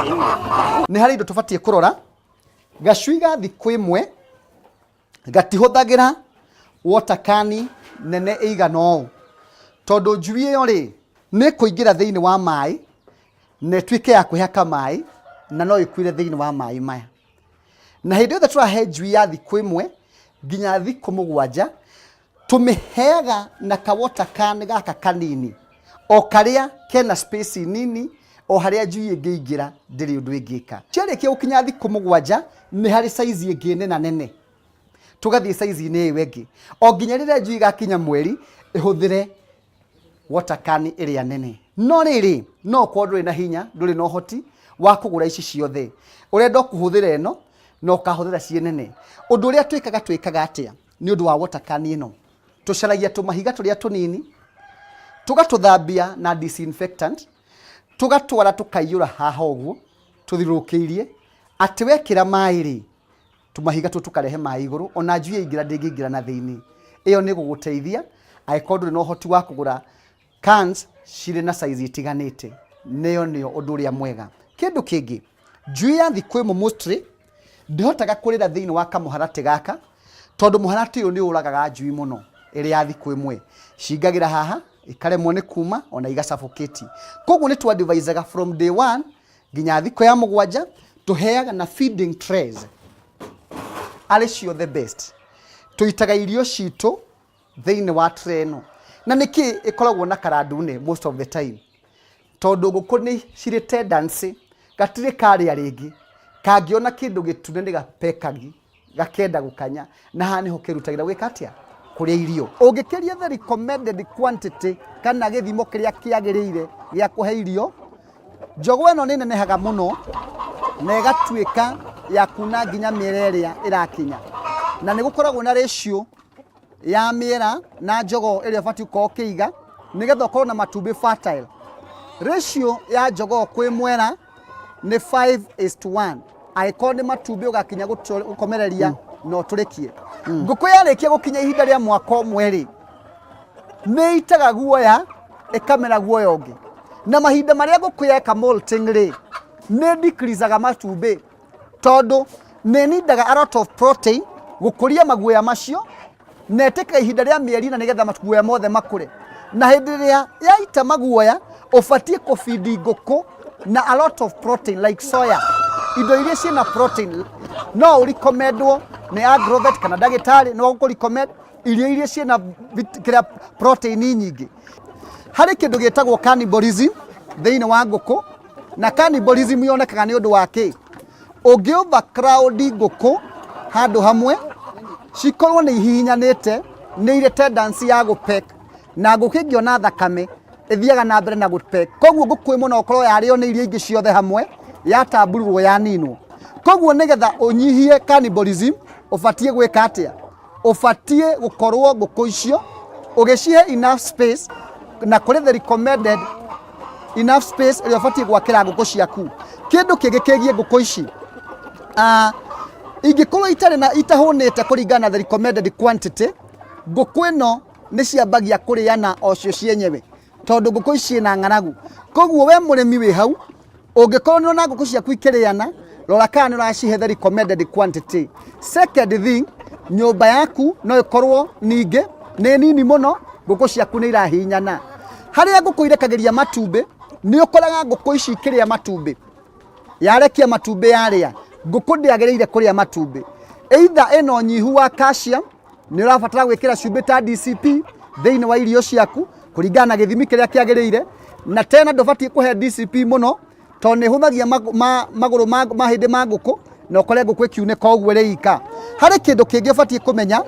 Nĩ harĩ indo tũbatie kũrora. Gacui ga thikũ ĩmwe gatihũthagĩra water can nene ĩigana ũũ. Tondũ njui ĩyo rĩ nĩ kũingĩra thĩinĩ wa maĩ na ĩtuĩke ya kwĩhaka maĩ na no ĩkuĩre thĩinĩ wa maĩ maya. Na hĩndĩ yothe tũrahe njui ya thikũ ĩmwe nginya thikũ mũgwanja tũmĩheaga na ka water can gaka kanini o karĩa kena space nini o harĩa njui ĩngĩingĩra ndĩrĩ ũndũ ĩngĩka. Ciarĩkia gũkinya thikũ mũgwanja nĩ harĩ size ĩngĩ nene nene tũgathiĩ size-inĩ ĩyo ĩngĩ o nginya rĩrĩa njui gakinya mweri ĩhũthĩre water can ĩrĩa nene. No rĩrĩ no korwo ndũrĩ na hinya ndũrĩ na ũhoti wa kũgũra ici ciothe ũrenda kũhũthĩra ĩno no kahũthĩra ciĩ nene. Ũndũ ũrĩa twĩkaga atĩa nĩ ũndũ wa water can ĩno. Tũcaragia tũmahiga tũrĩa tũnini tũgatũthambia na disinfectant tũgatwara tũkaiyũra haha ũguo tũthiũrũrũkĩirie atĩ wekĩra maĩ rĩ tũmahiga tũ tũkarehe maĩ igũrũ ona njui yaingĩra ndĩngĩingĩra na thĩinĩ. Ĩyo nĩ gũgũteithia angĩkorwo ndũrĩ na ũhoti wa kũgũra cans cirĩ na size itiganĩte. Nĩyo ũndũ ũrĩa mwega. Kĩndũ kĩngĩ njui ya thikũ ĩmwe mostly ndĩhotaga kũrĩra thĩinĩ wa kamũharatĩ gaka tondũ mũharatĩ ũyũ nĩ ũragaga njui mũno ĩrĩ ya thikũ ĩmwe. Cingagĩra haha ikaremwo nĩ kuma ona igasuffocate. Koguo nĩ twadvisaga from day 1 nginya thikũ ya mũgwanja tũheaga na feeding trays arĩ cio the best. Tũitaga irio citũ thĩinĩ wa tray ĩno. Na nĩkĩ ĩkoragwo na karandune most of the time tondũ ngũkũ nĩ cirĩ tendency gatirĩ karĩa rĩngĩ kangĩona kĩndũ gĩtune nĩ gapekagi gakenda gũkanya na haha nĩho kĩrutagĩra gwĩka atĩa kũrĩa irio. Ũngĩkĩria the recommended quantity kana gĩthimo kĩrĩa kĩagĩrĩire gĩa kũhe irio, njogoo ĩno nĩ nenehaga mũno na ĩgatuĩka ya kuna nginya mĩera ĩrĩa ĩrakinya. Na nĩ gũkoragwo na ratio ya mĩera na njogoo ĩrĩa ũbatiĩ gũkorwo ũkĩiga nĩgetha ũkorwo na matumbĩ fertile. Ratio ya njogoo kwĩ mwera nĩ 5:1. Angĩkorwo nĩ matumbĩ ũgakinya gũkomereria no tũrĩkie. Ngũkũ yarĩkia gũkinya ihinda rĩa mwaka ũmwe rĩ nĩ itaga guoya ĩkamera guoya ũngĩ. Na mahinda marĩa ngũkũ yeka molting rĩ nĩ decreasaga matumbĩ tondũ nĩ nindaga a lot of protein gũkũria maguoya macio na ĩtĩkaga ihinda rĩa mĩeri na nĩgetha maguoya mothe makũre. Na hĩndĩ ĩrĩa yaita maguoya ũbatiĩ kũfeed ngũkũ na a lot of protein like soya. Indo iria ciĩna protein no recommendwo nĩ agrovet kana ndagĩtarĩ no gũkũrecommend irio iria ciĩna protein nyingĩ. Harĩ kĩndũ gĩtagwo cannibalism thĩinĩ wa ngũkũ na cannibalism yonekaga nĩ ũndũ wa kĩ? Ũngĩ overcrowd ngũkũ handũ hamwe cikorwo nĩ ihihinyanĩte nĩ irĩ tendency ya gũpek na ngũkũ ĩngĩona thakame ĩthiaga na mbere na gũpek. Koguo ngũkũ ĩmwe no ũkorwo yarĩo nĩ irio ingĩ ciothe hamwe yatambururwo yaninwo. Koguo nĩgetha ũnyihie cannibalism ũbatiĩ gwĩka atĩa? Ũbatiĩ gũkorwo ngũkũ icio ũgĩcihe enough space na kũrĩ the recommended enough space ĩrĩa ũbatiĩ gwakĩra ngũkũ ciaku. Kĩndũ kĩngĩ kĩgiĩ ngũkũ ici ingĩkorwo itahũnĩte kũringana na the recommended quantity, ngũkũ ĩno nĩ ciambagia kũrĩana o cio cienyewe tondũ ngũkũ ici na ng'aragu. Koguo we mũrĩmi wĩ hau ũngĩkorwo nĩ ona ngũkũ ciaku ikĩrĩana rora kana nĩ ũracihe the recommended quantity. Second thing, nyũmba yaku no ĩkorwo ningĩ nĩ nini mũno ngũkũ ciaku nĩ irahihinyana. Harĩa ngũkũ irekagĩria matumbĩ nĩ ũkoraga ngũkũ ici ikĩrĩa matumbĩ yarekia matumbĩ yarĩa ngũkũ ndĩagĩrĩire kũrĩa matumbĩ. Either ĩno nyihu wa calcium nĩ ũrabatara gwĩkĩra cumbĩ ta DCP thĩinĩ wa irio ciaku kũringana na gĩthimi kĩrĩa kĩagĩrĩire. Na tena ndũbatiĩ kũhe DCP mũno tondũ nĩ hũthagia magũrũ mahĩndĩ ma ngũkũ na ũkore ngũkũ ĩkiunĩka ũguo ĩrĩ ika. Harĩ kĩndũ kĩngĩ ũbatiĩ kũmenya,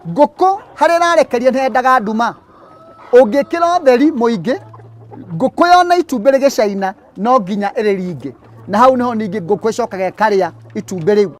ngũkũ harĩa ĩrarekeria nĩ yendaga nduma. Ũngĩkĩra ũtheri mũingĩ ngũkũ yona itumbĩ rĩgĩcaina no nginya ĩrĩringe na hau nĩho ningĩ ngũkũ ĩcokaga ĩkarĩa itumbĩ rĩu.